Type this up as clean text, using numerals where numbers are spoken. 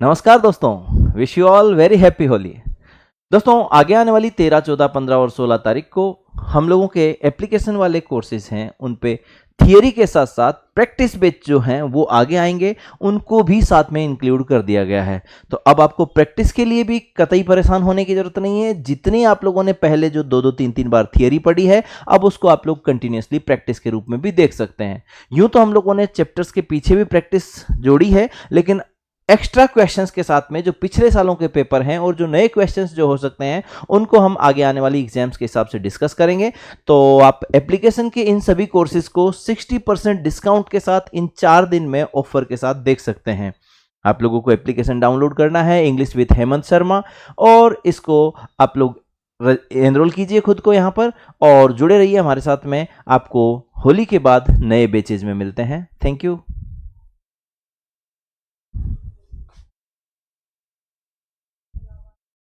नमस्कार दोस्तों, wish you all very happy Holi. दोस्तों, आगे आने वाली 13, 14, 15 और 16 तारीख को हम लोगों के एप्लीकेशन वाले कोर्सेज हैं, उन पे थियरी के साथ साथ प्रैक्टिस बेच जो हैं वो आगे आएंगे, उनको भी साथ में इंक्लूड कर दिया गया है। तो अब आपको प्रैक्टिस के लिए भी कतई परेशान होने की ज़रूरत नहीं है। जितनी आप लोगों ने पहले जो 2-2, 3-3 बार थियरी पढ़ी है, अब उसको आप लोग कंटिन्यूसली प्रैक्टिस के रूप में भी देख सकते हैं। यूँ तो हम लोगों ने चैप्टर्स के पीछे भी प्रैक्टिस जोड़ी है, लेकिन एक्स्ट्रा क्वेश्चंस के साथ में जो पिछले सालों के पेपर हैं और जो नए क्वेश्चंस जो हो सकते हैं, उनको हम आगे आने वाली एग्जाम्स के हिसाब से डिस्कस करेंगे। तो आप एप्लीकेशन के इन सभी कोर्सेज को 60% डिस्काउंट के साथ इन 4 दिन में ऑफर के साथ देख सकते हैं। आप लोगों को एप्लीकेशन डाउनलोड करना है, इंग्लिश विद हेमंत शर्मा, और इसको आप लोग एनरोल कीजिए खुद को यहाँ पर और जुड़े रहिए हमारे साथ में। आपको होली के बाद नए बैचेज में मिलते हैं। Thank you.